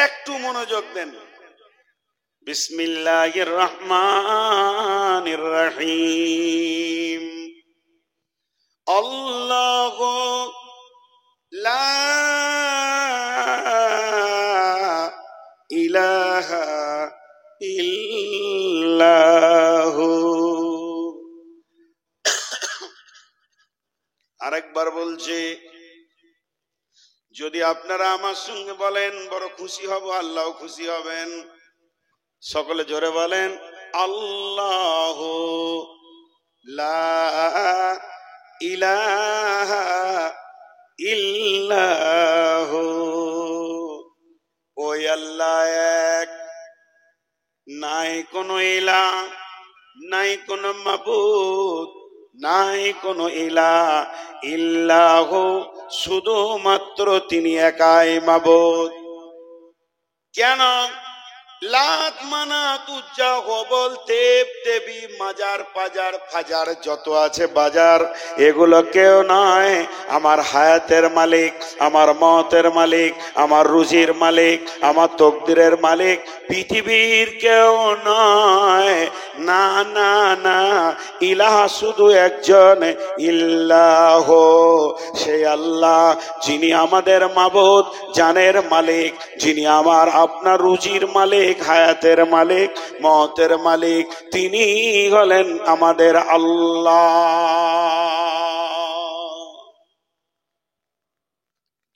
একটু মনোযোগ দেন। বিসমিল্লাহির রহমানির রহিম। আল্লাহু লা ইলাহা ইল্লাহু। আরেকবার বলছে, যদি আপনারা আমার সঙ্গে বলেন বড় খুশি হব, আল্লাহ খুশি হবেন। সকলে জোরে বলেন, আল্লাহু লা ইলাহা ইল্লাহু। ওই আল্লাহ এক, নাই কোনো ইলাহ, নাই কোনো মাবুদ, নাই কোনো ইলাহ ইল্লাহু, শুধুমাত্র তিনি একাই মাবুদ। কেন? লাত মানাত উজ্জা হবল দেব দেবী মাজার পাজার ফাজার যত আছে বাজার, এগুলো কেউ নয় আমার হায়াতের মালিক, আমার মতের মালিক, আমার রুজির মালিক, আমার তকদিরের মালিক। পৃথিবীর কেউ নয়, না না না, ইলাহা শুধু একজন, ইল্লাহ, সেই আল্লাহ যিনি আমাদের মাবুদ, জানের মালিক, যিনি আমার আপনার রুজির মালিক, হায়াতের মালিক, মতের মালিক, তিনি হলেন আমাদের আল্লাহ।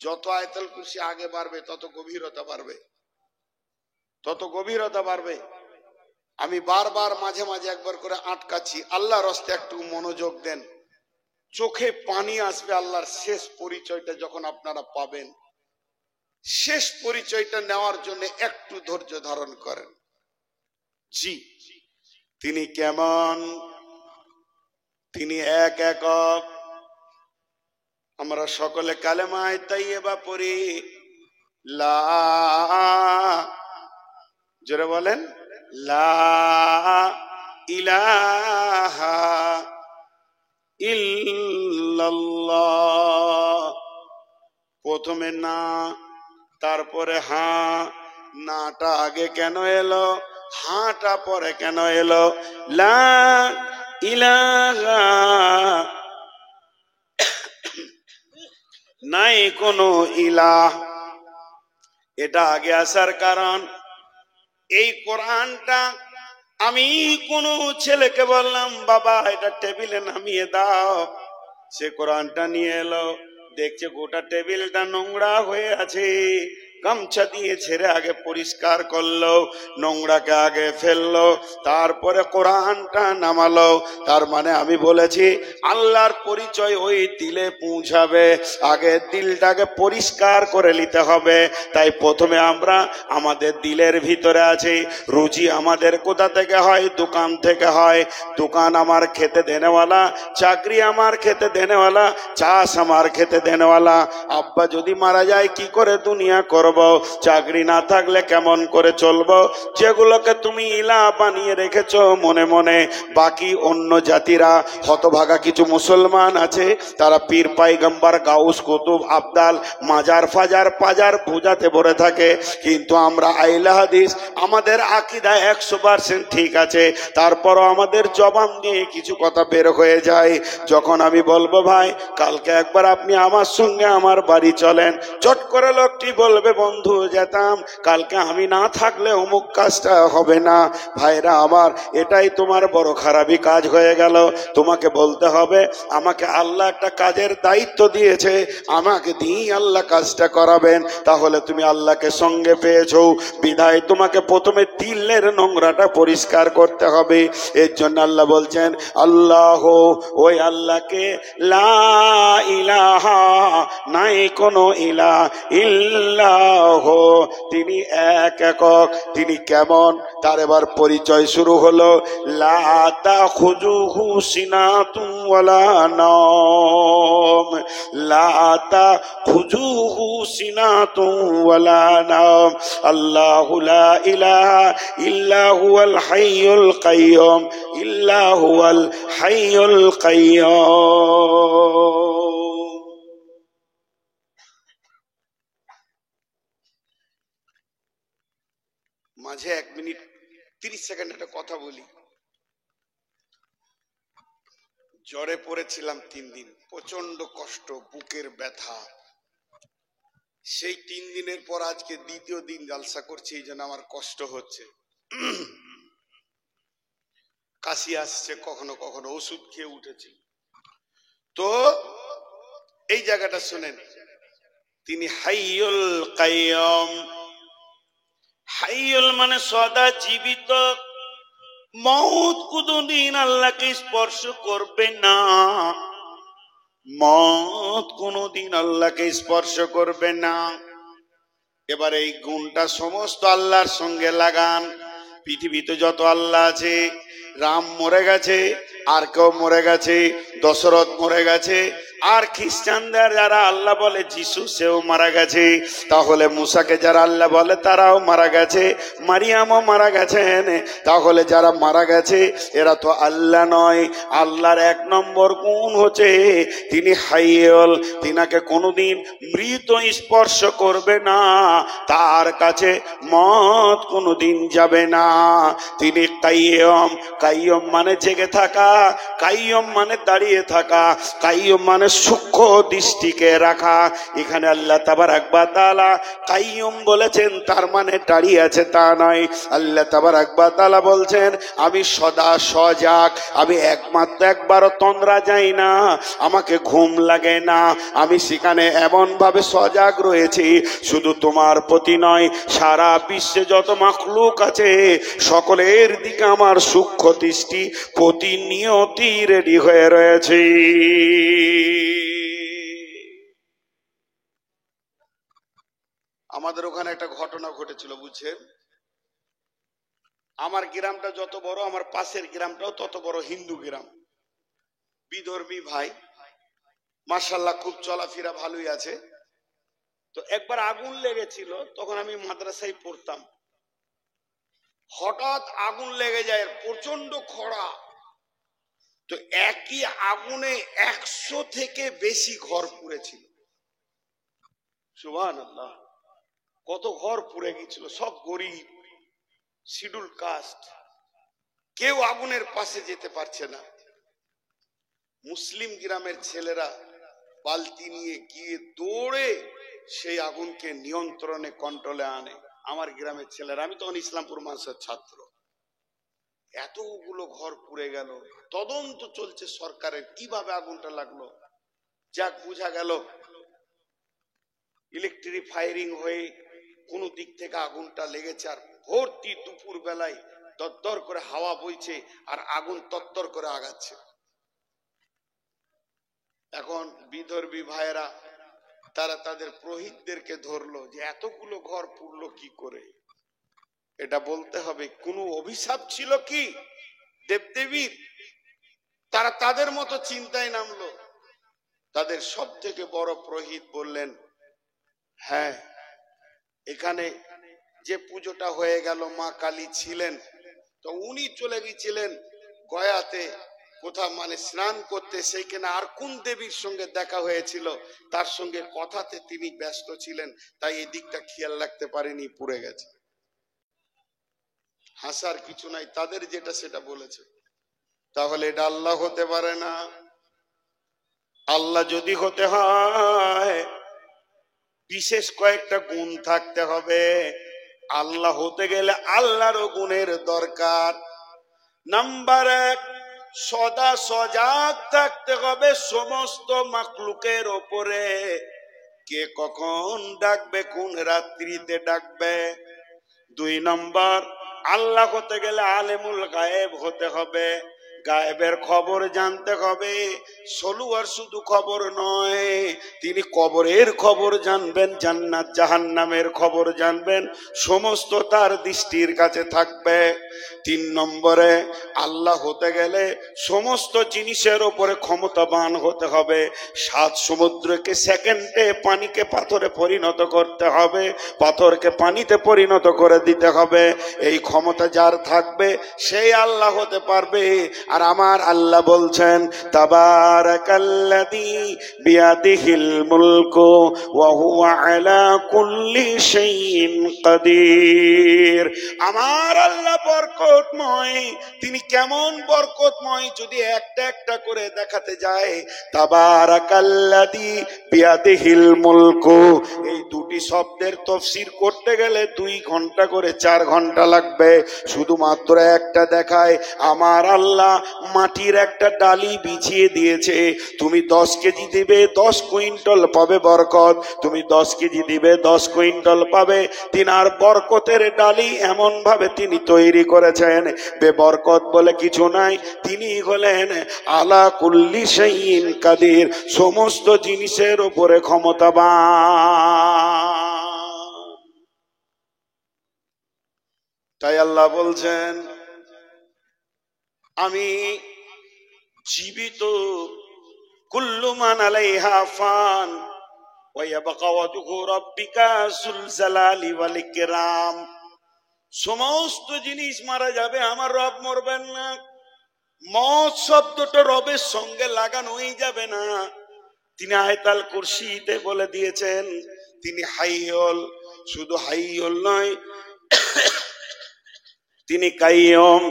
যত আয়াতুল কুরসি আগে বাড়বে তত গভীরতা বাড়বে, তত গভীরতা বাড়বে। আমি বারবার মাঝে মাঝে একবার করে আটকাচ্ছি, আল্লাহর রাস্তে একটু মনোযোগ দেন। চোখে পানি আসবে আল্লাহর শেষ পরিচয়টা যখন আপনারা পাবেন। শেষ পরিচয়টা নেওয়ার জন্য একটু ধৈর্য ধারণ করেন। জি, তিনি কেমন? তিনি এক একক। আমরা সকলে কালেমায়ে তাইয়্যিবা পড়ি, লা, জোরে বলেন, লা ইলাহা ইল্লাল্লাহ। প্রথমে না, তারপরে হ্যাঁ। নাটা আগে কেন এলো, হাঁটা পরে কেন এলো? লা ইলাহা, নাই কোনো ইলাহ, এটা আগে আসার কারণ এই কোরআনটা আমি কোন ছেলেকে বললাম বাবা এটা টেবিলে নামিয়ে দাও, সে কোরআনটা নিয়ে এলো, দেখছে গোটা টেবিলটা নোংরা হয়ে আছে, গামছা দিয়ে ছেড়ে আগে পরিষ্কার করলো, নোংরাকে আগে ফেললো, তারপরে কোরআনটা নামালো। তার মানে আমি বলেছি আল্লাহর পরিচয় ওই দিলে পৌঁছাবে, আগে দিলটাকে পরিষ্কার করে নিতে হবে। তাই প্রথমে আমরা আমাদের দিলের ভিতরে আছি। রুজি আমাদের কোথা থেকে হয়? দোকান থেকে হয়। দোকান আমার খেতে দেনেওয়ালা, চাকরি আমার খেতে দেনেওয়ালা, চাষ আমার খেতে দেনেওয়ালা। আব্বা যদি মারা যায় কি করে দুনিয়া করব? চাকরি না থাকলে কেমন করে চলবো? যেগুলোকে তুমি ইলাহ বানিয়ে রেখেছো মনে মনে, বাকি অন্য জাতিরা হতভাগা কিছু মুসলমান আছে, তারা পীর পাইগম্বর গাউস কুতুব আবদাল মাজার ফাজার পাজার পূজাতে ভরে থাকে। কিন্তু আমরা আহলে হাদিস, আমাদের আকীদা 100% ঠিক আছে, তারপরও আমাদের জবান দিয়ে কিছু কথা বের হয়ে যায়। যখন আমি বলবো ভাই কালকে একবার আপনি আমার সঙ্গে আমার বাড়ি চলেন, চট করে লোকটি বলবে বন্ধু যেতাম, কালকে আমি না থাকলে অমুক কাজটা হবে না। ভাইরা আমার, এটাই তোমার বড় খারাপই কাজ হয়ে গেল। তোমাকে বলতে হবে আমাকে আল্লাহ একটা কাজের দায়িত্ব দিয়েছে, আমাকে দিয়ে আল্লাহ কাজটা করাবেন, তাহলে তুমি আল্লাহকে সঙ্গে পেয়েছো। বিধায় তোমাকে প্রথমে দিলের নোংরাটা পরিষ্কার করতে হবে। এর জন্য আল্লাহ বলছেন আল্লাহ, ওই আল্লাহকে লা ইলাহা, নাই কোনো ইলাহ, ইল্লাহ, তিনি এক একক। তিনি কেমন? তার এবার পরিচয় শুরু হলো। লা তাখুযুহু সিনাতুন ওয়ালা নাওম, লা তাখুযুহু সিনাতুন ওয়ালা নাওম, আল্লাহু লা ইলাহা ইল্লা হুয়াল হাইয়ুল কাইয়্যুম, ইল্লা হুয়াল হাইয়ুল কাইয়্যুম। মাঝে 1 মিনিট 30 সেকেন্ড একটা কথা বলি। জ্বরে পড়েছিলাম 3 দিন, প্রচন্ড কষ্ট, বুকের ব্যথা। সেই 3 দিনের পর আজকে দ্বিতীয় দিন জালসা করছি, এই জন্য আমার কষ্ট হচ্ছে। কাশি আসছে, কখনো কখনো ওষুধ খেয়ে উঠেছি। তো এই জায়গাটা শুনেন, তিনি হাইয়ুল কাইয়ুম। হাইয়ুল মানে সদা জীবিত। মউত কোনদিন আল্লাহকে স্পর্শ করবে না, মউত কোনদিন আল্লাহকে স্পর্শ করবে না। এবার এই গুণটা সমস্ত আল্লাহর সঙ্গে লাগান। পৃথিবীতে যত আল্লাহ আছে, রাম মরে গেছে, আর কেউ মরে গেছে, দশরথ মরে গেছে, আর খ্রিস্টানদের যারা আল্লাহ বলে যিশু, সেও মারা গেছে। তাহলে মুসাকে যারা আল্লাহ বলে তারাও মারা গেছে, মারিয়ামও মারা গেছেন। তাহলে যারা মারা গেছে এরা তো আল্লাহ নয়। আল্লাহর 1 নম্বর গুণ হচ্ছে তিনি হাইয়ুল। তিনাকে কোনোদিন মৃত স্পর্শ করবে না, তার কাছে মত কোনোদিন যাবে না। তিনি কাইয়ুম। কাইয়ুম মানে জেগে থাকা, কাইয়ুম মানে দাঁড়িয়ে থাকা, কাইয়ুম মানে সূক্ষ্ম দৃষ্টিকে রাখা। এখানে আল্লাহ তাবারাক ওয়া তাআলা কাইয়ুম বলেছেন, তার মানে দাঁড়িয়ে আছে তা নয়। আল্লাহ তাবারাক ওয়া তাআলা বলছেন আমি সদা সজাগ, আমি একবারও তন্দ্রা যাই না, আমাকে ঘুম লাগে না, আমি সেখানে এমন ভাবে সজাগ রয়েছি। শুধু তোমার প্রতি নয়, সারা বিশ্বে যত মাখলুক আছে সকলের দিকে আমার সূক্ষ্ম দৃষ্টি প্রতিনিয়তি রেডি হয়ে রয়েছে। আমাদের ওখানে একটা ঘটনা ঘটেছিল, বুঝছেন? আমার গ্রামটা যত বড়, আমার পাশের গ্রামটাও তত বড় হিন্দু গ্রাম। বিধর্মী ভাই, মাশাআল্লাহ খুব চলাফেরা ভালোই আছে। তো একবার আগুন লেগেছিল, তখন আমি মাদ্রাসায় পড়তাম। হঠাৎ আগুন লেগে যায়, প্রচন্ড খরা। তো একই আগুনে 100 থেকে বেশি ঘর পুড়েছিল। সুবহানাল্লাহ, কত ঘর পুড়ে গিয়েছিল, সব গরিব, শিডিউল কাস্ট, কেউ আগুনের পাশে যেতে পারছে না। মুসলিম গ্রামের ছেলেরা বালতি নিয়ে গিয়ে দৌড়ে সেই আগুনকে নিয়ন্ত্রণে, কন্ট্রোলে আনে। আমার গ্রামের ছেলেরা, আমি তখন ইসলামপুর মাদ্রাসার ছাত্র। এতগুলো ঘর পুড়ে গেল, তদন্ত চলছে সরকারের, কিভাবে আগুনটা লাগলো। যাক, বোঝা গেল ইলেকট্রিক ফায়ারিং হয়ে কোন দিক থেকে আগুনটা লেগেছে। আর ভর্তি দুপুর বেলায় দরদর করে হাওয়া বইছে, আর আগুন তত্তর করে আগাচ্ছে। এখন বিধর্মী ভাইয়েরা তারা তাদের পুরোহিতদেরকে ধরলো যে এতগুলো ঘর পুড়লো কি করে। এটা বলতে হবে কোন অভিশাপ ছিল কি দেবদেবীর? তারা তাদের মতো চিন্তায় নামলো। তাদের সব থেকে বড় পুরোহিত বললেন, হ্যাঁ, এখানে যে পুজোটা হয়ে গেল মা কালী ছিলেন, তো উনি চলে গিয়েছিলেন গয়াতে কোথা মানে স্নান করতে, সেইখানে আর কোন দেবীর সঙ্গে দেখা হয়েছিল, তার সঙ্গে কথাতে তিনি ব্যস্ত ছিলেন, তাই এই দিকটা খেয়াল রাখতে পারেনি, পুড়ে গেছে। হাসার কিছু নাই, তাদের যেটা সেটা বলেছে। তাহলে এটা আল্লাহ হতে পারে না। আল্লাহ যদি হতে হয় বিশেষ কয়েকটা গুণ থাকতে হবে। আল্লাহ হতে গেলে আল্লাহরও গুণের দরকার। নাম্বার 1, সদা সজাগ থাকতে হবে সমস্ত মাখলুকের ওপরে। কে কখন ডাকবে, কোন রাত্রিতে ডাকবে। 2 নম্বর, আল্লাহ হতে গেলে আলেমুল গায়েব হতে হবে। গায়েবের খবর জানতে হবে। সলুয়ার শুধু খবর নয়, তিনি কবরের খবর জানবেন, জান্নাত জাহান্নামের খবর জানবেন, সমস্ত তার দৃষ্টির কাছে থাকবে। 3 নম্বরে, আল্লাহ হতে গেলে সমস্ত জিনিসের উপরে ক্ষমতাবান হতে হবে। 7 সমুদ্রকে সেকেন্ডে, পানিকে পাথরে পরিণত করতে হবে, পাথরকে পানিতে পরিণত করে দিতে হবে। এই ক্ষমতা যার থাকবে সেই আল্লাহ হতে পারবে। আর আমার আল্লাহ বলছেন তাবারাকাল্লাযী বিয়াদিহিল মুলকু ওয়া হুয়া আলা কুল্লি শাইইন কাদির। আমার আল্লাহ বরকতময়। তিনি কেমন বরকতময় যদি একটা একটা করে দেখাতে যায়। তাবারাকাল্লাযী বিয়াদিহিল মুলকু, এই দুটি শব্দের তাফসীর করতে গেলে 2 ঘন্টা করে 4 ঘন্টা লাগবে। শুধুমাত্র একটা দেখায় আমার আল্লাহ মাটির একটা ডালি বিছিয়ে দিয়েছে। তুমি 10 কেজি দিবে 10 কুইন্টাল পাবে বরকত, তুমি 10 কেজি দিবে 10 কুইন্টাল পাবে। তিনার বরকতের ডালি এমন ভাবে তিনি তৈরি করেছেন, বেবরকত বলে কিছু নাই। তিনি হলেন আলা কুল্লি শাইইন কাদির, সমস্ত জিনিসের উপরে ক্ষমতাবান। তাই আল্লাহ বলছেন আমি জীবিত, কুল্লু মান আলাইহা ফান ওয়া ইয়াবকা ওয়াজহু রাব্বিকা যুল জালালি ওয়াল ইকরাম। সমস্ত জিনিস মারা যাবে, আমার রব মরবেন না। মত শব্দটা রবের সঙ্গে লাগানোই যাবে না। তিনি আয়াতুল কুরসিতে বলে দিয়েছেন তিনি হাইয়ুল, শুধু হাইয়ুল নয়, তিনি কাইয়ুম।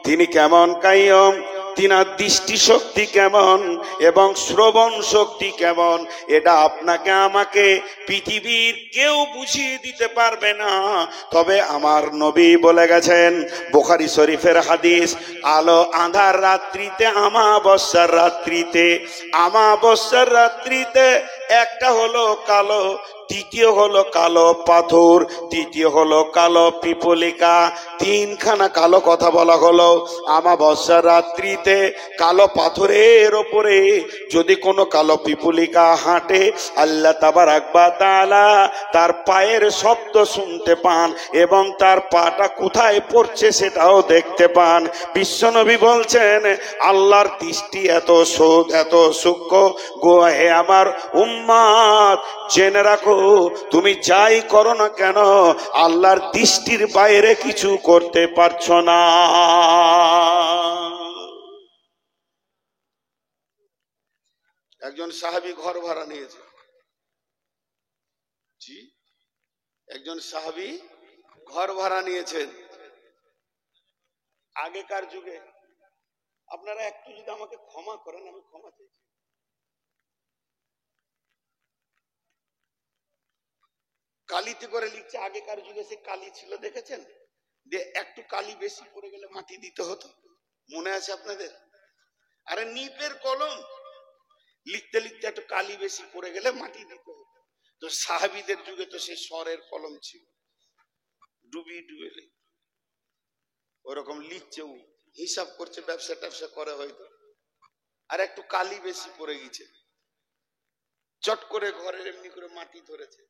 তিনি কেমন কাইয়ুম, তিনার দৃষ্টি শক্তি কেমন এবং শ্রবণ শক্তি কেমন, এটা আপনাকে আমাকে পৃথিবীর কেউ বুঝিয়ে দিতে পারবে না। তবে আমার নবী বলে গেছেন, বুখারী শরীফের হাদিস, আলো আঁধার রাত্রিতে, আমাবস্যার রাত্রিতে, আমাবস্যার রাত্রিতে একটা হলো কালো, দ্বিতীয় হলো কালো পাথর, তৃতীয় হলো কালো পিপলিকা। 3খানা কালো কথা বলা হলো। আমাবস্যার রাত্রিতে কালো পাথরের ওপরে যদি কোনো কালো পিপলিকা হাঁটে, আল্লাহ তাবারাক ওয়া তাআলা তার পায়ের শব্দ শুনতে পান এবং তার পাটা কোথায় পড়ছে সেটাও দেখতে পান। বিশ্বনবী বলছেন আল্লাহর দৃষ্টি এত সূক্ষ্ম গো হে আমার উম্মত, জেনে রাখো তুমি যাই করো না কেন আল্লাহর দৃষ্টির বাইরে কিছু করতে পারছো না। একজন সাহাবী ঘর ভাড়া নিয়েছে। জি, একজন সাহাবী ঘর ভাড়া নিয়েছেন। আগেকার যুগে, আপনারা একটু যদি আমাকে ক্ষমা করেন, আমি ক্ষমা চাইছি। কালিতে করে লিখছে, আগেকার যুগে সে কালি ছিল দেখেছেন, যে একটু কালি বেশি পড়ে গেলে মাটি দিতে হতো, মনে আছে আপনাদের? আরে নিপের কলম, লিখতে লিখতে একটু কালি বেশি পড়ে গেলে মাটি দিতে হতো। তো সাহাবীদের যুগে তো সেই স্বরের কলম ছিল, ডুবিয়ে ডুবিয়ে লিখত। ওরকম লিখছে, হিসাব করছে, ব্যবসা ট্যাবসা করে হয়তো, আর একটু কালি বেশি পড়ে গেছে, চট করে ঘরের এমনি করে মাটি ধরেছে,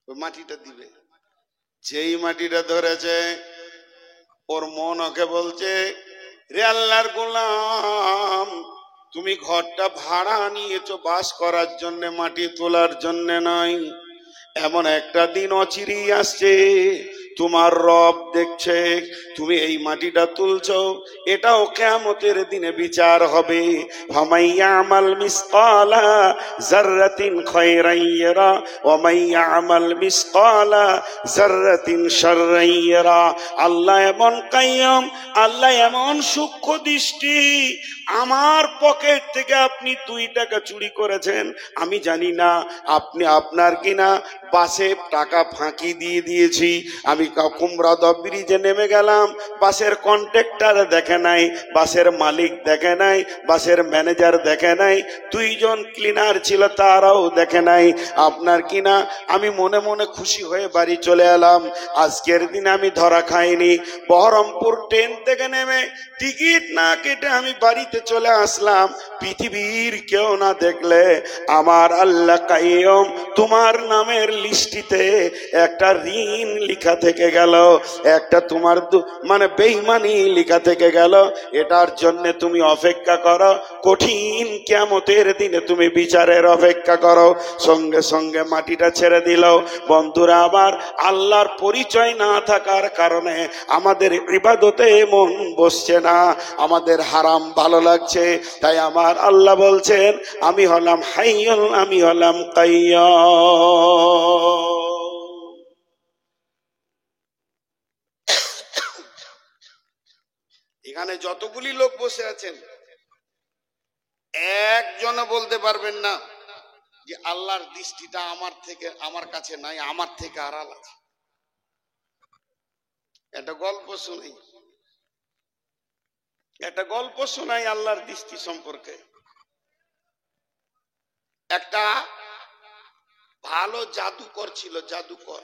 ওই মাটিটা দিবে। যেই মাটিটা ধরেছে, ওর মন ওকে বলছে, রে আল্লাহর গোলাম, তুমি ঘরটা ভাড়া নিয়েছো বাস করার জন্য, মাটি তোলার জন্য নয়। এমন একটা দিন অচিরেই আসছে, তোমার রব দেখছে তুমি এই মাটিটা তুলছো, এটাও কিয়ামতের দিনে বিচার হবে। ফামাইয়ামাল মিসকালা যাররাতিন খায়রান ইয়ারা ওয়া মাইয়ামাল মিসকালা যাররাতিন শাররান ইয়ারা। আল্লাহ এমন কাইয়ুম, আল্লাহ এমন সূক্ষ্ম দৃষ্টি। আমার পকেট থেকে আপনি 2 টাকা চুরি করেছেন, আমি জানি না আপনি আপনার কিনা বাসে টাকা ফাঁকি দিয়ে দিয়েছি। আমি কুমড়াদহ ব্রিজে নেমে গেলাম, বাসের কন্ট্রাক্টর দেখে নাই, বাসের মালিক দেখে নাই, বাসের ম্যানেজার দেখে নাই, 2 জন ক্লিনার ছিল তারাও দেখে নাই। আপনার কিনা আমি মনে মনে খুশি হয়ে বাড়ি চলে এলাম। আজকের দিন আমি ধরা খাইনি। বহরমপুর ট্রেন থেকে নেমে টিকিট না কেটে আমি বাড়িতে চলে আসলাম। পৃথিবীর কেউ না দেখলে আমার আল্লাহ কাইয়ুম তোমার নামের লিস্টিতে একটা ঋণ লিখা থেকে গেল, একটা তোমার মানে বেঈমানি লিখা থেকে গেল। এটার জন্য তুমি অপেক্ষা করো, কঠিন কিয়ামতের দিনে তুমি বিচারের অপেক্ষা করো। সঙ্গে সঙ্গে মাটিটা ছেড়ে দিল। বন্ধুরা আবার আল্লাহর পরিচয় না থাকার কারণে আমাদের ইবাদতে মন বসছে না, আমাদের হারাম ভালো লাগছে। তাই আমার আল্লাহ বলছেন আমি হলাম হাইয়ুল, আমি হলাম কাইয়্যুম। এখানে যতগুলি লোক বসে আছেন একজনও বলতে পারবেন না যে আল্লাহর দৃষ্টিটা আমার থেকে, আমার কাছে নাই, আমার থেকে আড়াল আছে। একটা গল্প শুনাই, একটা গল্প শোনাই আল্লাহর দৃষ্টি সম্পর্কে। একটা ভালো জাদুকর ছিল, জাদুকর।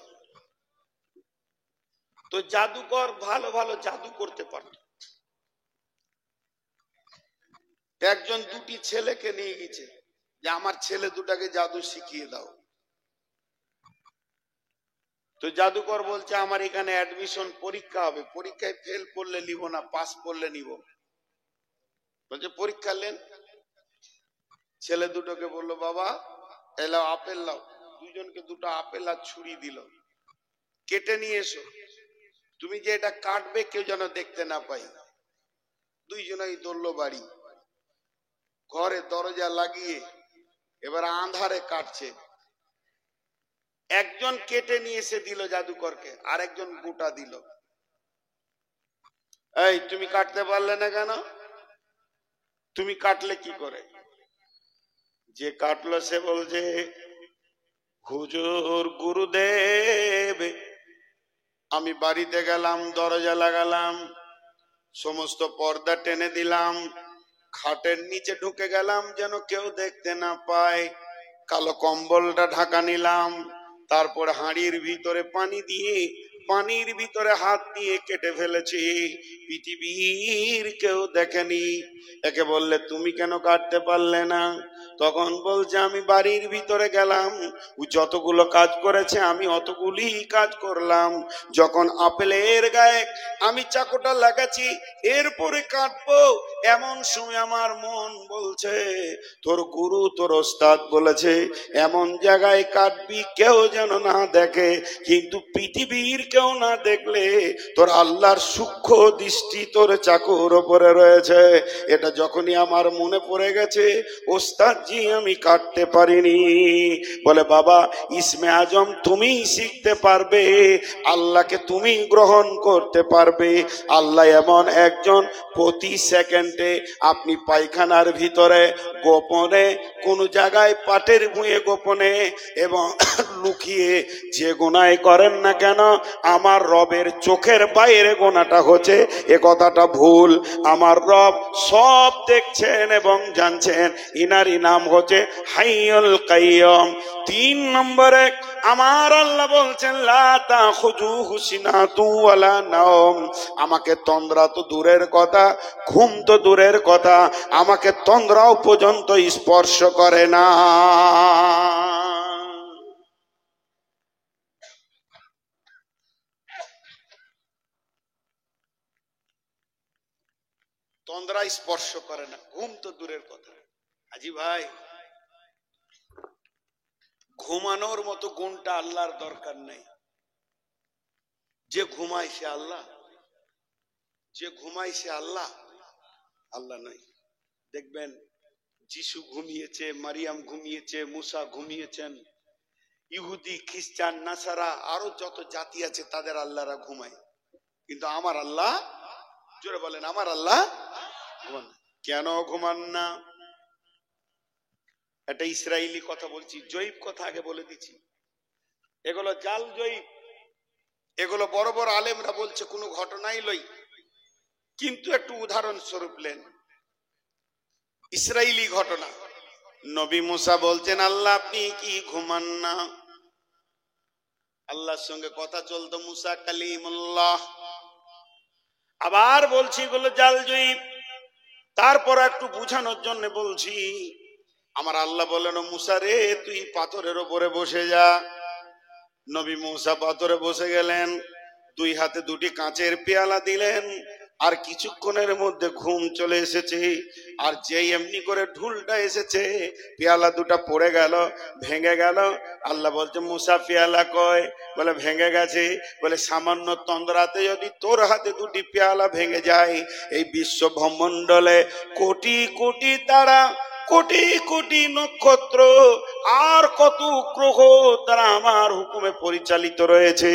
তো জাদুকর ভালো ভালো জাদু করতে পারত। একজন দুটি ছেলেকে নিয়ে গেছে যে আমার ছেলে দুটাকে জাদু শিখিয়ে দাও। তো জাদুকর বলছে আমার এখানে অ্যাডমিশন পরীক্ষা হবে, পরীক্ষায় ফেল করলে নিব না, পাস করলে নিব। বলছে পরীক্ষা নেন। ছেলে দুটোকে বললো বাবা এলাও আপেল লাও। দুইজনকে দুটো আপেল আর ছুরি দিল, কেটে নিয়ে এসো। তুমি যে এটা কাটবে কেউ যেন দেখতে না পাই। দুইজনেই দৌড়লো বাড়ি, ঘরে দরজা লাগিয়ে এবার আন্ধারে কাটছে। একজন কেটে নিয়ে এসে দিল জাদুকরকে, আর একজন গোটা দিল। এই তুমি কাটতে পারলে না কেন? তুমি কাটলে কি করে? যে কাটলো সে বলছে হুজুর গুরুদেব, আমি বাড়িতে গেলাম, দরজা লাগালাম, সমস্ত পর্দা টেনে দিলাম, খাটের নিচে ঢুকে গেলাম যেন কেউ দেখতে না পায়, কালো কম্বলটা ঢাকা নিলাম, তারপর হাঁড়ির ভিতরে পানি দিয়ে পানির ভিতরে হাত দিয়ে কেটে ফেলেছি, পৃথিবীর কেউ দেখেনি। একে বললে তুমি কেন কাটতে পারলে না? তখন বলছে আমি বাড়ির ভিতরে গেলাম, যতগুলো কাজ করেছে আমি অতগুলি কাজ করলাম। যখন আপেলের গায়ে আমি চাকুটা লাগাচ্ছি এরপরে কাটবো, এমন সময় আমার মন বলছে তোর গুরু তোর ওস্তাদ বলেছে এমন জায়গায় কাটবি কেউ যেন না দেখে, কিন্তু পৃথিবীর কেউ না দেখলে তোর আল্লাহর সূক্ষ্ম দৃষ্টি তোর চাকুর উপরে রয়েছে। এটা যখনই আমার মনে পড়ে গেছে ওস্তাদ জি আমি কাটতে পারিনি। বলে বাবা ইসমে আজম তুমি শিখতে পারবে, আল্লাহকে তুমি গ্রহণ করতে পারবে। আল্লাহ এমন একজন প্রতি সেকেন্ডে আপনি পায়খানার ভিতরে গোপনে কোন জায়গায় পাটের ভুঁয়ে গোপনে এবং লুকিয়ে যে গুনাহ করেন না কেন আমার রবের চোখের বাইরে গোনাটা হচ্ছে এ কথাটা ভুল। আমার রব সব দেখছেন এবং জানছেন। ইনারই নাম হচ্ছে হাইয়ুল কাইয়্যুম। 3 নম্বরে আমার আল্লাহ বলছেন লা তাখুযুহু সিনাতুন ওয়ালা নাওম। আমাকে তন্দ্রা তো দূরের কথা, ঘুম তো দূরের কথা, আমাকে তন্দ্রাও পর্যন্ত স্পর্শ করে না। তন্দ্রা স্পর্শ করে না, ঘুম তো দূরের কথা। আজি ভাই ঘুমানোর মতো গুণটা আল্লাহর দরকার নেই। যে ঘুমায় সে আল্লাহ, যে ঘুমায় সে আল্লাহ, আল্লাহ নাই। দেখবেন যিশু ঘুমিয়েছে, মারিয়াম ঘুমিয়েছে, মুসা ঘুমিয়েছেন, ইহুদি খ্রিস্টান নাসারা আরো যত জাতি আছে তাদের আল্লাহরা ঘুমায়, কিন্তু আমার আল্লাহ, জোরে বলেন আমার আল্লাহ ঘুমান। কেন ঘুমান না? একটা ইসরায়েলি কথা বলছি, জয়ীব কথা আগে বলে দিচ্ছি, এগুলো জাল জয়ীব, এগুলো বড় বড় আলেমরা বলছে কোনো ঘটনাই লই, কিন্তু একটু উদাহরণ স্বরূপ লেন। ইসরায়েলি ঘটনা, নবী মুসা বলছেন আল্লাহ আপনি কি ঘুমান না? আল্লাহর সঙ্গে কথা চলতো, মুসা কালিমুল্লাহ। আবার বলছি এগুলো জাল জয়ীব, তারপর একটু বুঝানোর জন্য বলছি। আমার আল্লাহ বলেন মুসা রে তুই পাথরের উপরে বসে যা। নবী মুসা পাথরে বসে গেলেন। দুই হাতে দুটি কাঁচের পেয়ালা দিলেন, আর কিছুক্ষণের মধ্যে ঘুম চলে এসেছে। আর যেই এমনি করে ঢুলটা এসেছে, পেয়ালা দুটা পড়ে গেল, ভেঙে গেল। আল্লাহ বলছে, মুসা পেয়ালা কয়? বলে ভেঙে গেছে। বলে সামান্য তন্দ্রাতে যদি তোর হাতে দুটি পেয়ালা ভেঙে যায়, এই বিশ্ব ব্রহ্মাণ্ডলে কোটি কোটি তারা, কোটি কোটি নক্ষত্র, আর কত গ্রহ তারা আমার হুকুমে পরিচালিত রয়েছে।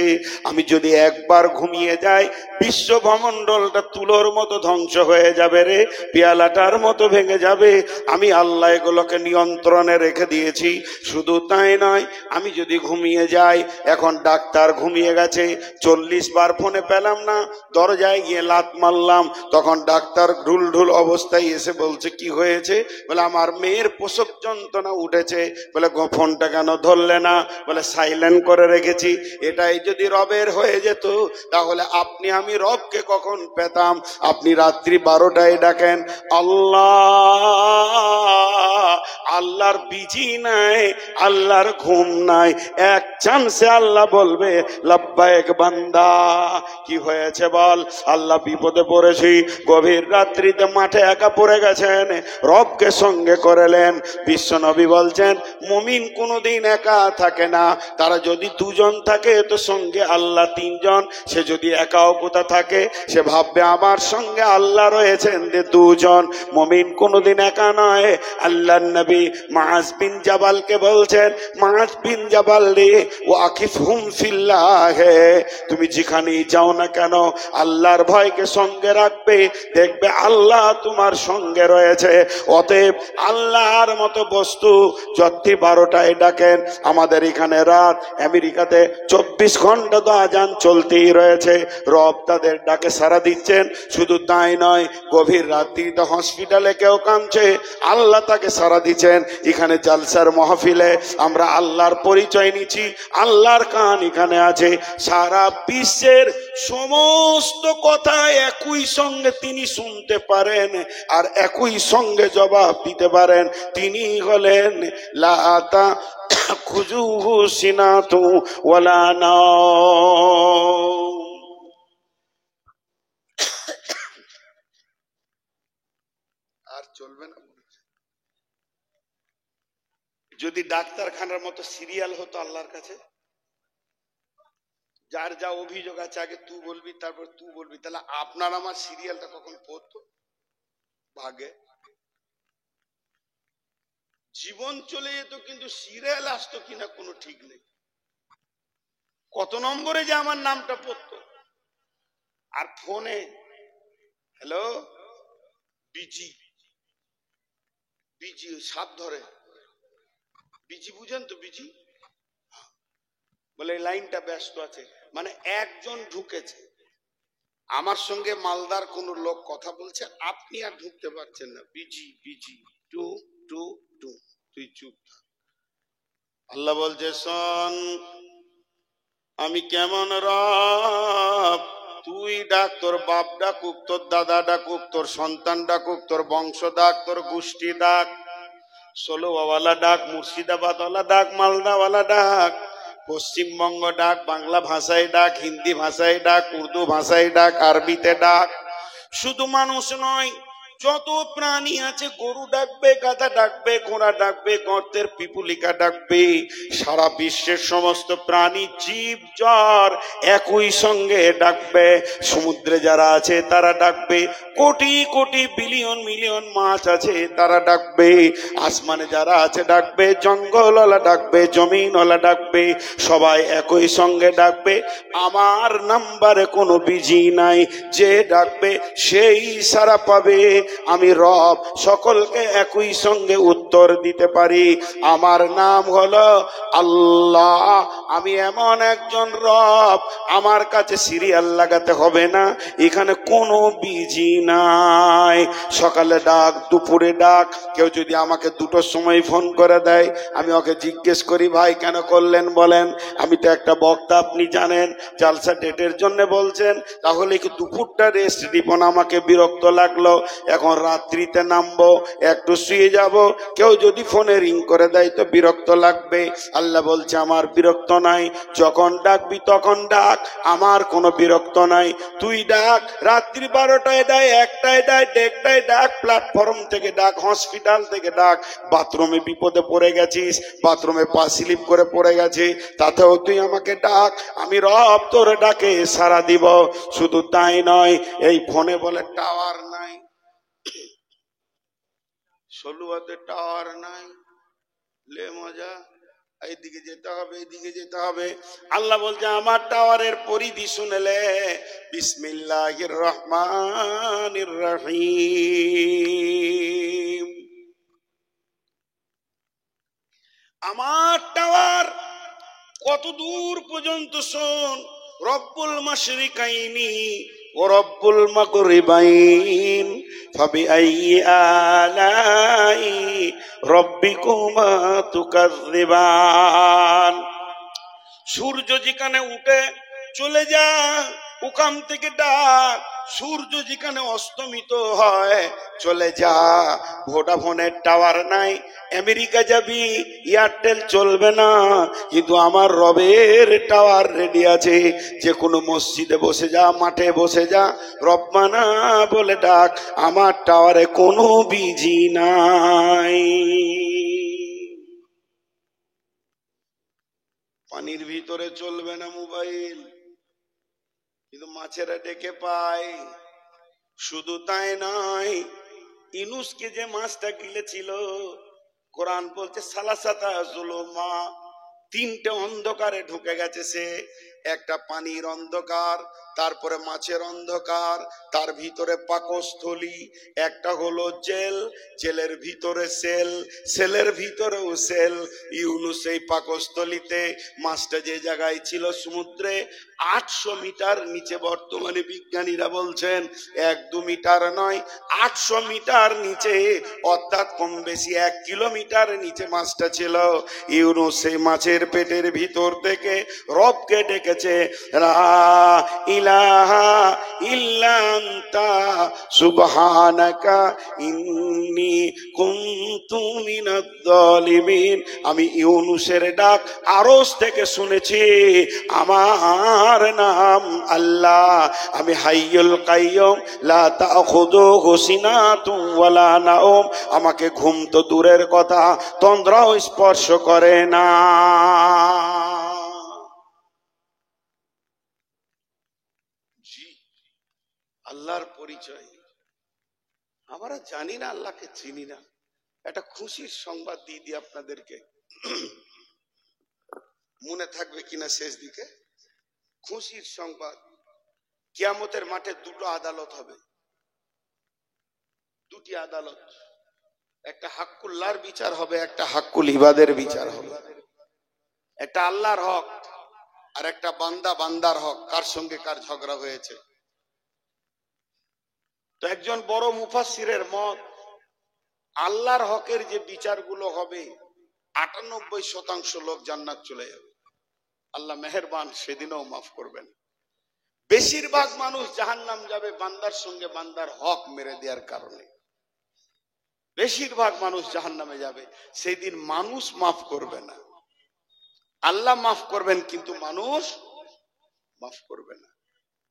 আমি যদি একবার ঘুমিয়ে যাই, বিশ্ব ব্রহ্মাণ্ডলটা তুলোর মতো ধ্বংস হয়ে যাবে রে, পেয়ালাটার মতো ভেঙে যাবে। আমি আল্লাহ এগুলোকে নিয়ন্ত্রণে রেখে দিয়েছি। শুধু তাই নয়, আমি যদি ঘুমিয়ে যাই, এখন ডাক্তার ঘুমিয়ে গেছে, 40 বার ফোনে পেলাম না, দরজায় গিয়ে লাত মারলাম, তখন ডাক্তার ঢুল ঢুল অবস্থায় এসে বলছে, কি হয়েছে? বলে আমার মেয়ের প্রসব যন্ত্রণা উঠেছে। বলে ফোনটা কেন ধরলে না? বলে সাইলেন্ট করে রেখেছি। এটাই যদি রবের হয়ে যেত, তাহলে আপনি আমি রবকে কখন পেতাম? আপনি রাত্রি 12টায় ডাকেন আল্লাহ, আল্লাহর বিজি নাই, আল্লাহর ঘুম নাই, এক চান্সে আল্লাহ বলবে লাব্বাইক বান্দা। কি হয়েছে বল? আল্লাহ বিপদে পড়েছি, গভীর রাত্রিতে মাঠে একা পড়ে গেছেন, রবকে সঙ্গে করেলেন। বিশ্ব নবী বলছেন, মুমিন কোনোদিন একা থাকে না, তারা যদি দুজন থাকে তো সঙ্গে আল্লাহ 3 জন। সে যদি একাও কোথা থাকে, সে ভাববে আমার সঙ্গে আল্লাহ রয়েছেন 2 জন। মুমিন কোনোদিন একা নয়। আল্লাহর নবী মুআজ বিন জাবালকে বলছেন, মুআজ বিন জাবাল রে, ওয়াকিফহুম ফিল্লাহ, তুমি যেখানেই যাও না কেন আল্লাহর ভয়কে সঙ্গে রাখবে, দেখবে আল্লাহ তোমার সঙ্গে রয়েছে। অতএব আল্লাহর মতো বস্তু যতই 12টায় ডাকেন, আমাদের এখানে রাত, আমেরিকাতে 24 ঘন্টা তো আজান চলতেই রয়েছে, রব তাদের ডাকে সাড়া দিচ্ছেন। শুধু তাই নয়, গভীর রাত্রিতে হসপিটালে কেউ কাঁদছে, আল্লাহ তাকে সাড়া দিচ্ছেন। এখানে জালসার মাহফিলে আমরা আল্লাহর পরিচয় নিচ্ছি, আল্লাহর কান এখানে আছে। সারা বিশ্বের সমস্ত কথা একই সঙ্গে তিনি শুনতে পারেন, আর একই সঙ্গে জবাব দিতে পারেন। তিনি হলেন লা তাখুযুহু সিনাতু ওয়ালা নাওম। আর চলবে না। যদি ডাক্তারখানার মতো সিরিয়াল হতো আল্লাহর কাছে, যার যা অভিযোগ আছে আগে তুই বলবি, তারপর তুই বলবি, তাহলে আপনার আমার সিরিয়ালটা কখন পড়তো? ভাগে জীবন চলে যেত, কিন্তু সিরিয়াল আসতো কিনা কোনো ঠিক নেই। কত নম্বরে যে আমার নামটা পড়তো। আর ফোনে হ্যালো বিজি বিজি, সাপ ধরে বিজি, বুঝেন তো বিজি? বলে লাইনটা ব্যস্ত আছে, মানে একজন ঢুকেছে, আমার সঙ্গে মালদার কোন লোক কথা বলছে, আপনি আর ঢুকতে পারছেন না, বিজি বিজি, টু টু টু, তুই চুপ থাক। আল্লাহ বলছে, শোন আমি কেমন রব, তুই ডাক, তোর বাপ ডাকুক, তোর দাদা ডাকুক, তোর সন্তান ডাকুক, তোর বংশ ডাক, তোর গোষ্ঠী ডাক, ষোলোওয়ালা ডাক, মুর্শিদাবাদওয়ালা ডাক, মালদাওয়ালা ডাক, পশ্চিমবঙ্গ ডাক, বাংলা ভাষায় ডাক, হিন্দি ভাষায় ডাক, উর্দু ভাষায় ডাক, আরবিতে ডাক। শুধু মানুষ নয়, যত প্রাণী আছে, গরু ডাকবে, গাধা ডাকবে, ঘোড়া ডাকবে, গর্তের পিপুলিকা ডাকবে, সারা বিশ্বের সমস্ত প্রাণী জীব জ্বর একই সঙ্গে ডাকবে। সমুদ্রে যারা আছে তারা ডাকবে, কোটি কোটি বিলিয়ন মিলিয়ন মাছ আছে তারা ডাকবে, আসমানে যারা আছে ডাকবে, জঙ্গলওয়ালা ডাকবে, জমিনওয়ালা ডাকবে, সবাই একই সঙ্গে ডাকবে। আমার নাম্বারে কোনো বিজি নাই, যে ডাকবে সেই সারা পাবে। আমি রব, সকলকে একই সঙ্গে উত্তর দিতে পারি। আমার নাম হলো আল্লাহ। আমি এমন একজন রব, আমার কাছে সিরিয়াল লাগাতে হবে না, এখানে কোনো বিজি নাই। সকালে ডাক, দুপুরে ডাক, কেউ যদি আমাকে 2টোর সময় ফোন করে দেয়, আমি ওকে জিজ্ঞেস করি, ভাই কেন করলেন বলেন? আমি তো একটা বক্তা, আপনি জানেন, জালসা ডেটের জন্য বলছেন, তাহলে কি দুপুরটা রেস্ট দিব না? আমাকে বিরক্ত লাগলো। এখন এখন রাত্রিতে নামবো, একটু শুয়ে যাব, কেউ যদি ফোনে রিং করে দেয় তো বিরক্ত লাগবে। আল্লাহ বলছে আমার বিরক্ত নাই, যখন ডাকবি তখন ডাক, আমার কোনো বিরক্ত নাই। তুই ডাক, রাত্রি 12টায় ডাক, 1টায় ডাক, 1টায় ডাক, প্ল্যাটফর্ম থেকে ডাক, হসপিটাল থেকে ডাক, বাথরুমে বিপদে পড়ে গেছিস, বাথরুমে পা স্লিপ করে পড়ে গেছে, তাতেও তুই আমাকে ডাক, আমি রব তোর ডাকে সাড়া দিব। শুধু তাই নয়, এই ফোনে বলে টাওয়ার নাই, সলুয়াতে টাওয়ার নাই, লে মজা, এইদিকে যেতে হবে, এইদিকে যেতে হবে। আল্লাহ বলছে আমার টাওয়ারের পরিধি শুনেলে, বিসমিল্লাহির রহমানির রহিম, আমার টাওয়ার কত দূর পর্যন্ত শোন। রব্বুল মাশরিকাইনি ও রব্বুল মাগরিবাইন ফাবিআইয়ি আলাই রব্বিকুমা তুকাযযিবান। সূর্য যেখানে উঠে চলে যা, ওখান থেকে ডাক, সূর্য যেখানে অস্তমিত হয় চলে যা। ভোডাফোনের টাওয়ার নাই, আমেরিকা যাবি, এয়ারটেল চলবে না, কিন্তু আমার রবের টাওয়ার রেডি আছে। যে কোনো মসজিদে বসে যা, মাঠে বসে যা, রব্বানা বলে ডাক, আমার টাওয়ারে কোনো বিজি নাই। পানির ভিতরে চলবে না মোবাইল, কিন্তু মাছেরা ডেকে পায়। শুধু তাই নয়, ইউনূসকে যে মাছটা গিলেছিল, কোরআন বলছে সালাসাতা যুলুমা, 3টে অন্ধকারে ঢুকে গেছে সে। একটা পানির অন্ধকার, তারপরে মাছের অন্ধকার, তার ভিতরে পাকস্থলী, একটা হলো জেল, জেলের ভিতরে সেল, সেলের ভিতরেও সেল। ইউনূস এই পাকস্থলীতে, মাছটা যে জায়গায় ছিল সমুদ্রে 800 মিটার নিচে, বর্তমানে বিজ্ঞানীরা বলছেন 1-2 মিটার নয়, 800 মিটার নিচে, অর্থাৎ কম বেশি 1 কিলোমিটার নিচে মাছটা ছিল। ইউনূস সেই মাছের পেটের ভিতর থেকে রবকে ডেকেছে, লা ইলাহা ইল্লা আনতা সুবহানাকা ইন্নী কুনতু মিনাজ জালিমিন। আমি ইউনূসের ডাক আরশ থেকে শুনেছি, আমার নাম আল্লাহ, আমি হাইয়ুল কাইয়ুম, লা তাখুযুহু সিনাতুন ওয়ালা নাওম, আমাকে ঘুম তো দূরের কথা, তন্দ্রাও স্পর্শ করে না। জি, আল্লাহর পরিচয় আমরা জানি না, আল্লাহকে চিনি না। একটা খুশির সংবাদ দিয়ে দিই আপনাদেরকে, মনে থাকবে কিনা শেষ দিকে। খুশির সংবাদ, কিয়ামতের মাঠে 2টো আদালত হবে, 2টি আদালত। একটা হাক্কুল্লাহর বিচার হবে, একটা হাক্কুল ইবাদের বিচার হবে। একটা আল্লাহর হক আর একটা বান্দা বান্দার হক, কার সঙ্গে কার ঝগড়া হয়েছে। তো একজন বড় মুফাসসিরের মত, আল্লাহর হকের যে বিচারগুলো হবে 98% লোক জান্নাত চলে যাবে। আল্লাহ মেহেরবান, সেদিনও মাফ করবেন। বেশিরভাগ মানুষ জাহান্নাম যাবে বান্দার সঙ্গে বান্দার হক মেরে দেওয়ার কারণে। বেশিরভাগ মানুষ জাহান্নামে যাবে, সেই দিন মানুষ মাফ করবে না। আল্লাহ মাফ করবেন, কিন্তু মানুষ মাফ করবে না।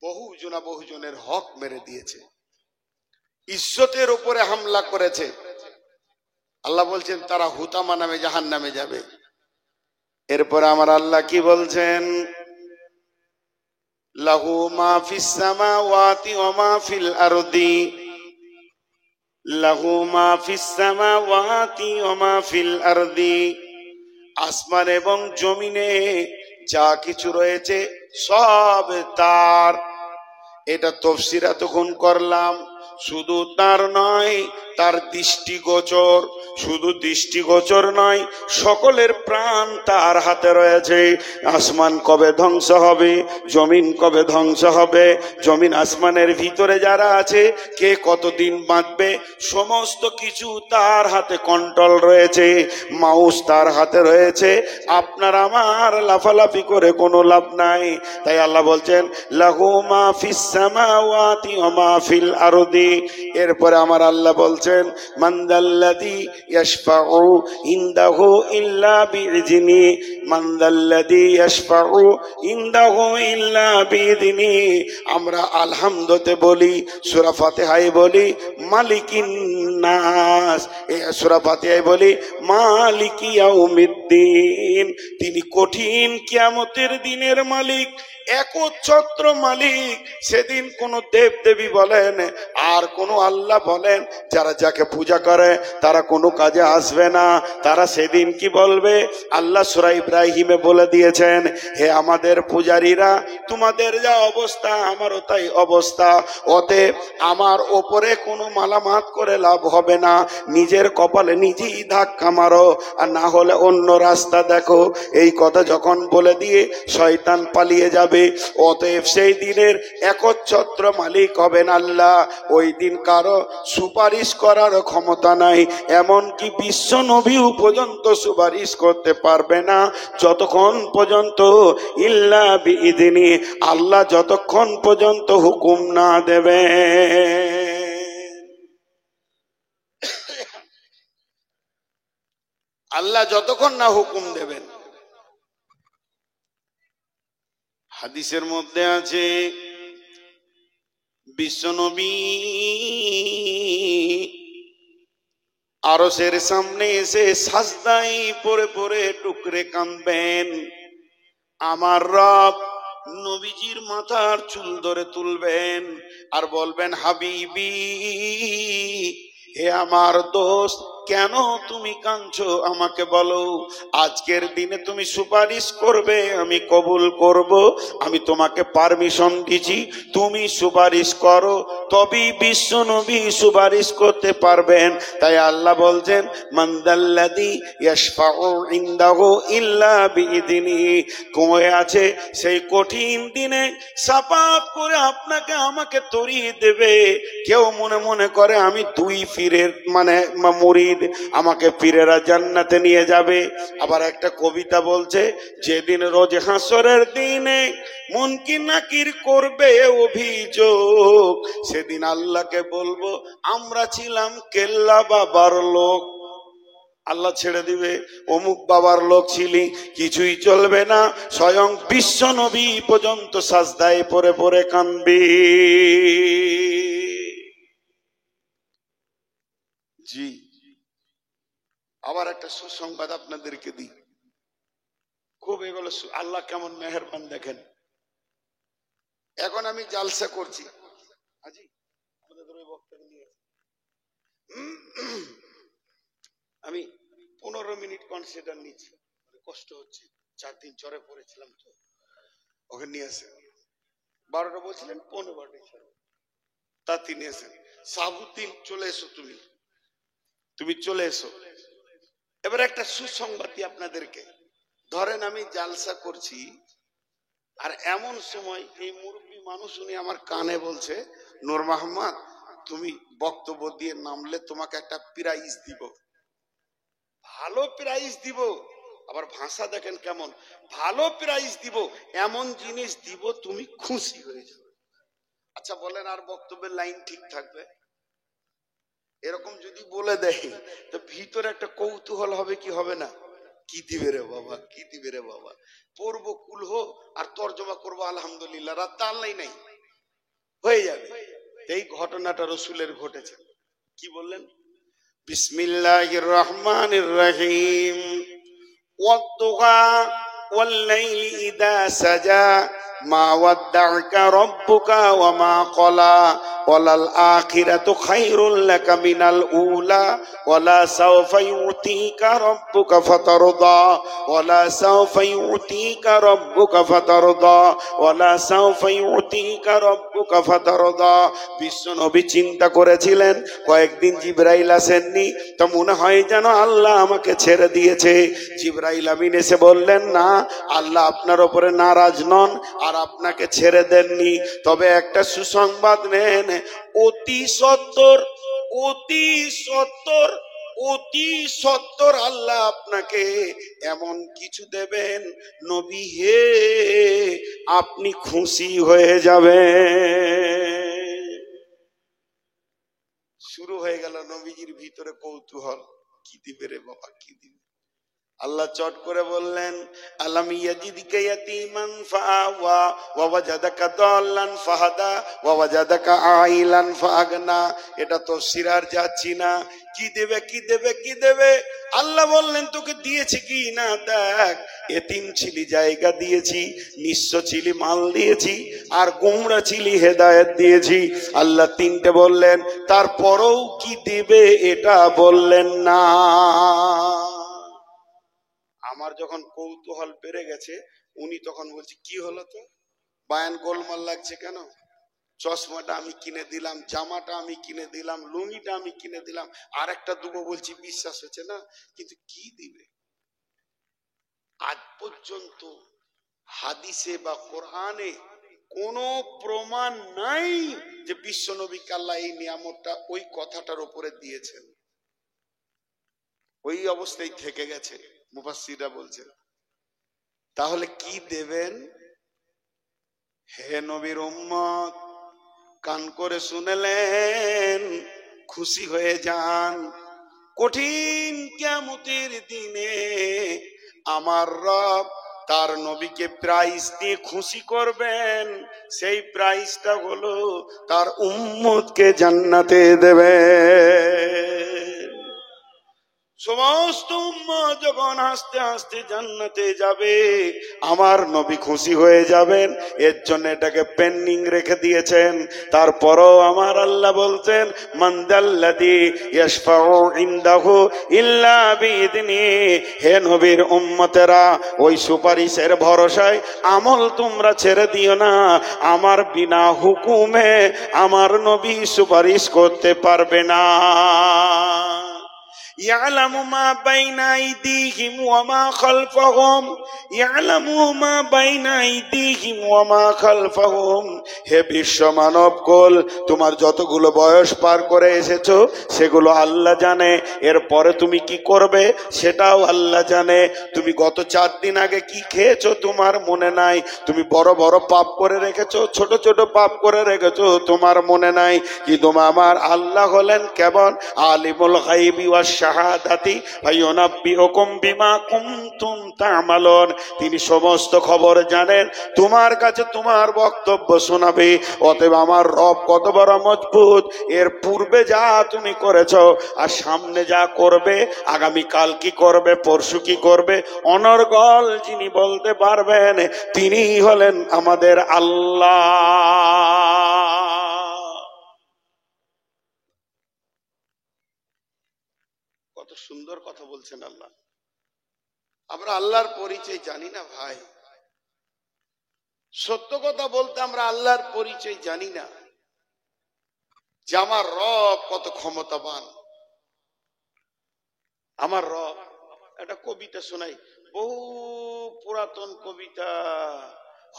বহুজনের হক মেরে দিয়েছে, ইজ্জতের উপরে হামলা করেছে। আল্লাহ বলছেন তারা হুতামা নামে জাহান্নামে যাবে। এরপর আমার আল্লাহ কি বলছেন, লাহু মা ফিস সামাওয়াতি ওয়া মা ফিল আরদি, লাহু মা ফিস সামাওয়াতি ওয়া মা ফিল আরদি, আসমান এবং জমিনে যা কিছু রয়েছে সব তার। এটা তাফসীর এতক্ষণ করলাম। শুধু তার নয়, তার দৃষ্টিগোচর, শুধু দৃষ্টিগোচর নয়, সকলের প্রাণ তার হাতে রয়েছে। আসমান কবে ধ্বংস হবে, জমিন কবে ধ্বংস হবে, জমিন আসমানের ভিতরে যারা আছে কে কতদিন বাঁচবে, সমস্ত কিছু তার হাতে কন্ট্রোল রয়েছে। মাউস তার হাতে রয়েছে। আপনার আমার লাফালাফি করে কোনো লাভ নাই। তাই আল্লাহ বলছেন লাহু মা ফিস সামাওয়াতি ওয়া মা ফিল আরদি, এরপরে আমার আল্লাহ বলছেন মানদাল্লাযী ইয়াশফাউ ইনদাহু ইল্লা বিইযনি, মানদাল্লাযী ইয়াশফাউ ইনদাহু ইল্লা বিইযনি। আমরা আলহামদুতে বলি, সূরা ফাতিহায় বলি মালিকিন নাস, সূরা ফাতিহায় বলি মালিকি ইয়াউমিদ্দিন। তিনি কঠিন কিয়ামতের দিনের মালিক, একচ্ছত্র মালিক। সেদিন কোন দেব দেবী বলেন আর কোন আল্লাহ বলেন যারা যাকে পূজা করে তারা কোনো কাজে আসবে না। তারা সেদিন কি বলবে? আল্লাহ সূরা ইব্রাহিমে বলে দিয়েছেন, হে আমাদের পূজারীরা, তোমাদের যা অবস্থা আমারও তাই অবস্থা, অতএব আমার ওপরে কোনো মালামাত করে লাভ হবে না, নিজের কপালে নিজেই ধাক্কা মারো, আর না হলে অন্য রাস্তা দেখো। এই কথা যখন বলে দিয়ে শয়তান পালিয়ে যাবে। অতএব সেই দিনের একচ্ছত্র মালিক হবেন আল্লাহ। ওই দিন কারো সুপারিশ করার ক্ষমতা নাই, এমনকি বিশ্ব নবীও পর্যন্ত সুপারিশ করতে পারবে না যতক্ষণ পর্যন্ত ইল্লা বিইযনি, আল্লাহ যতক্ষণ পর্যন্ত হুকুম না দেবে। আল্লাহ যতক্ষণ না হুকুম দেবেন। হাদিসের মধ্যে আছে বিশ্বনবী আরশের সামনে এসে সাজদায় পড়ে পড়ে টুকরে কাঁদবেন। আমার রব নবীজির মাথার চুল ধরে তুলবেন আর বলবেন, হাবিবি, হে আমার দোস্ত, কেন তুমি কাঁদছো আমাকে বলো। আজকের দিনে তুমি সুপারিশ করবে, আমি কবুল করব। আমি তোমাকে পারমিশন দিছি, তুমি সুপারিশ করো, তবেই বিশ্ব নবী সুপারিশ করতে পারবেন। তাই আল্লাহ বলছেন মানদাল্লাযী ইয়াশফাউ ইনদাহু ইল্লা বিইযনি। কয়ে আছে সেই কঠিন দিনে সাফাত করে আপনাকে আমাকে তরিয়ে দেবে। কেউ মনে মনে করে আমি দুই পীরের মানে মুরিদ, আমাকে পীরেরা জান্নাতে নিয়ে যাবে। আবার একটা কবিতা বলছে, যেদিন রোজ হাসরের দিনে মুনকির নাকির করবে অভিযোগ, সেদিন আল্লাহকে বলবো আমরা ছিলাম কেল্লা বাবার লোক। আল্লাহ ছেড়ে দিবে, অমুক বাবার লোক ছিলি, কিছুই চলবে না। স্বয়ং বিশ্ব নবী পর্যন্ত সাজদায় পড়ে পড়ে কাঁদবে। জি, আবার একটা সুসংবাদ আপনাদেরকে দিই, খুব এগুলো আল্লাহ কেমন মেহেরবান দেখেন। এখন আমি জালসা করছি, আজি আপনাদের ওই বক্তব্য নিয়ে আমি 15 মিনিট কনসিডার নিচ্ছি, কষ্ট হচ্ছে, 4 দিন জ্বরে পড়েছিলাম তো, ওখানে নিয়ে আসেন। 12টা বলছিলেন 15টা তা তিনি এসেন। সাবুদ্দিন চলে এসো, তুমি চলে এসো। এবার একটা সুসংবাদ দিই আপনাদেরকে। ধরেন আমি জালসা করছি, আর এমন সময় এই মুরব্বী মানুষ উনি আমার কানে বলছে, নূর মোহাম্মদ, তুমি বক্তব্য দিয়ে নামলে তোমাকে একটা প্রাইজ দিব, ভালো প্রাইজ দিব। আবার ভাষা দেখেন কেমন, ভালো প্রাইজ দিব, এমন জিনিস দিব তুমি খুশি হয়ে যাবে। আচ্ছা বলেন, আর বক্তব্যের লাইন ঠিক থাকবে? এরকম যদি বলে দেয় তো ভিতরে একটা কৌতূহল হবে কি হবে না? কি দিবে রে বাবা, কি দিবে রে বাবা। পড়বো কুলহ আর তর্জমা করবো আলহামদুলিল্লাহ, রাত আল্লাহ নাই, হয়ে যাবে। এই ঘটনাটা রসুলের ঘটেছে। কি বললেন? বিসমিল্লাহির রহমানির রহিম। ওয়াদ-দুহা ওয়াল-লাইলি ইযা সাজা মা ওয়াদ্দা'আকা রাব্বুকা ওয়া মা ক্বালা ওয়ালাল আখিরাতু খায়রুল লাকা মিনাল উলা ওয়ালা সাওফা ইউতিকা রাব্বুকা ফাতারদা ওয়ালা সাওফা ইউতিকা রাব্বুকা ফাতারদা ওয়ালা সাওফা ইউতিকা রাব্বুকা ফাতারদা। বিশ্ব নবী চিন্তা করেছিলেন, কয়েকদিন জিবরাইল আসেননি, তো মনে হয় যেন আল্লাহ আমাকে ছেড়ে দিয়েছে। জিবরাইল আমিন এসে বললেন, না, আল্লাহ আপনার উপরে নারাজ নন আর আপনাকে ছেড়ে দেননি। তবে একটা সুসংবাদ নেন, অতি সত্তর আল্লাহ আপনাকে এমন কিছু দেবেন, নবী হে, আপনি খুশি হয়ে যাবেন। নবীজির ভিতরে কৌতূহল, কি দিবে রে বাবা, কি দিবে। আল্লাহ চট করে বললেন, আলাম ইয়াজিদকা ইয়াতীমান ফাআওয়া ওয়া ওয়াজাদাকা দাল্লান ফাহাদা ওয়া ওয়াজাদাকা আইলান ফাআগনা। এটা তাফসীর আর যাচ্ছি না। কি দেবে, কি দেবে, কি দেবে। আল্লাহ বললেন তোকে দিয়েছি কি না দেখ। এতিম ছিলি, জায়গা দিয়েছি, নিঃস্ব ছিলি, মাল দিয়েছি, আর গোমরা ছিলি, হেদায়েত দিয়েছি। আল্লাহ তিনটে বললেন, তারপরেও কি দিবে এটা বললেন না। আমার যখন কৌতূহল বেড়ে গেছে, উনি তখন বলছে কি হলো তো, বায়ান গোলমাল লাগছে কেন, চশমাটা আমি কিনে দিলাম, জামাটা আমি কিনে দিলাম, লুঙ্গিটা আমি কিনে দিলাম, আর একটা দুবো বলছি বিশ্বাস হচ্ছে না, কিন্তু কি দিবে। আজ পর্যন্ত হাদিসে বা কোরআনে কোন প্রমাণ নাই যে বিশ্ব নবীকে আল্লাহ এই নিয়ামতটা ওই কথাটার উপরে দিয়েছেন। ওই অবস্থায় থেকে গেছে। মুফাসসিররা বলছেন তাহলে কি দেবেন। হে নবীর উম্মত, কান করে শুনলেন, খুশি হয়ে যান। কঠিন কিয়ামতের দিনে আমার রব তার নবীকে প্রাইজ দিয়ে খুশি করবেন। সেই প্রাইজটা হলো তার উম্মতকে জান্নাতে দেবে। সমস্ত উম্মত যখন হাসতে হাসতে জান্নাতে যাবে, আমার নবী খুশি হয়ে যাবেন। এর জন্য এটাকে পেন্ডিং রেখে দিয়েছেন। তারপরও আমার আল্লাহ বলছেন, মান যাল্লাযী ইয়াশফাউ ইনদাহু ইল্লা বিইذনি। হে নবীর উম্মতেরা, ওই সুপারিশের ভরসায় আমল তোমরা ছেড়ে দিও না। আমার বিনা হুকুমে আমার নবী সুপারিশ করতে পারবে না। يعلم ما بين أيديهم وما خلفهم يعلم ما بين أيديهم وما خلفهم। হে বিশ্ব মানব কুল, তোমার যতগুলো বয়স পার করে এসেছো সেগুলো আল্লাহ জানে। এরপরে তুমি কি করবে সেটাও আল্লাহ জানে। তুমি গত 4 দিন আগে কি খেয়েছো তোমার মনে নাই। তুমি বড় বড় পাপ করে রেখেছো, ছোট ছোট পাপ করে রেখেছো, তোমার মনে নাই। কিন্তু আমার আল্লাহ হলেন কেমন, আলিমুল গায়বি ওয়াশ শাহাদাতি ফায়ুনাব্বিউকুম বিমা কুনতুম তা'মালুন। তিনি সমস্ত খবর জানেন, তোমার কাছে তোমার বক্তব্য শোনাবে। অতএব আমার রব কত বড় মজবুত। এর পূর্বে যা তুমি করেছো আর সামনে যা করবে, আগামী কাল কি করবে, পরশু কি করবে, অনর্গল যিনি বলতে পারবেন তিনি হলেন আমাদের আল্লাহ। কত সুন্দর কথা বলছেন আল্লাহ। আমরা আল্লাহর পরিচয় জানি না ভাই। সত্য কথা বলতে আমরা আল্লাহর পরিচয় জানি না যে আমার রব কত ক্ষমতাবান। আমার রব, একটা কবিতা শোনাই, বহু পুরাতন কবিতা,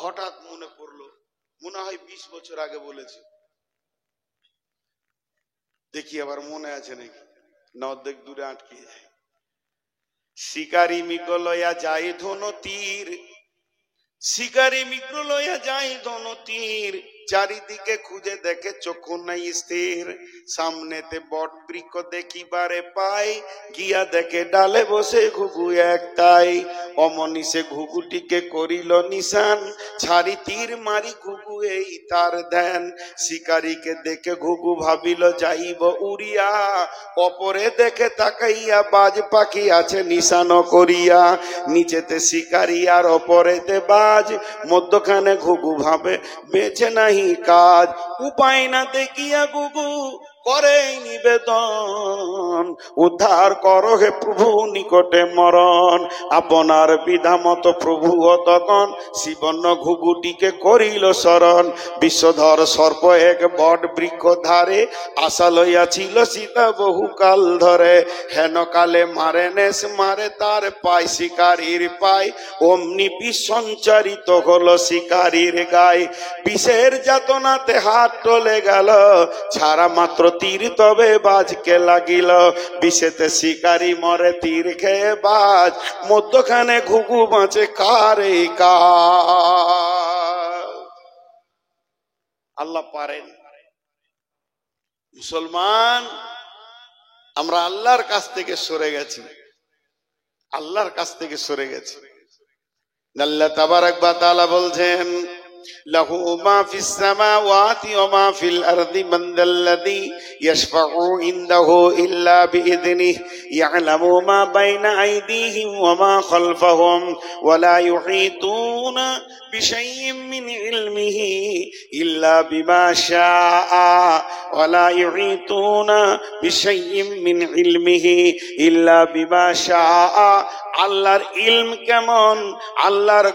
হঠাৎ মনে পড়লো, মনে হয় 20 বছর আগে বলেছি। দেখি আবার মনে আছে নাকি, না অর্ধেক দূরে আটকে যায়। শিকারি মিগো লয়া যায় ধনু তীর, শিকারি মিগো লয়া যায় ধনু তীর, চারিদিকে খুঁজে দেখে চক্ষু নাই স্থির। সামনেতে বট বৃক্ষ দেখিবারে পাই, গিয়া দেখে ডালে বসে ঘুঘু একটাই। অমনিসে ঘুঘুটিকে করিল নিশান, ছাড়ি তীর মারি ঘুঘু এই তার ধ্যান। শিকারীকে দেখে ঘুঘু ভাবিল যাইব উড়িয়া, অপরে দেখে তাকাইয়া বাজ পাখি আছে নিশান করিয়া। নিচেতে শিকারী আর অপরেতে বাজ, মধ্যখানে ঘুঘু ভাবে বেঁচে নাহি কাজ। উপায় না দেখিয়া ঘুঘু করে নিবেদন, উদ্ধার করো হে প্রভু নিকটে মরণ। আপনার বিধা মতো প্রভু তখন শিবন্ন ঘুঘুটিকে করিল শরণ। বিষধর সর্প এক বট বৃক্ষ ধারে, আশা লইয়াছিল সীতা বহুকাল ধরে। হেন কালে মারে নেস মারে তার পায় শিকারীর পায়, অমনি বিষ সঞ্চারিত হলো শিকারীর গায়ে। বিষের যাতনাতে হাত টলে গেল, ছাড়া মাত্র তীর তবে বাজকে লাগিল। বিষেতে শিকারী মরে তীর খেয়ে বাজ, মধ্যখানে ঘুঘু বাঁচে কারে কাজ। আল্লাহ পারেন। মুসলমান, আমরা আল্লাহর কাছ থেকে সরে গেছি, আল্লাহর কাছ থেকে সরে গেছি। আল্লাহ তাবারাক ওয়া তাআলা বলছেন, লাহু মা ফিস সামাওয়াতি ওয়া মা ফিল আরদি মান যাল্লাযী ইয়াশফাউ ইনদাহু ইল্লা বিইযনিহি ইয়ালামু মা বাইনা আইদিহিম ওয়া মা খালফাহুম ওয়া লা ইউহীতুনা বিশাইইন মিন ইলমিহি ইল্লা বিমা শাআ ওয়া লা ইউহীতুনা বিশাইইন মিন ইলমিহি ইল্লা বিমা শাআ। আল্লাহর ইলম কেমন, আল্লাহর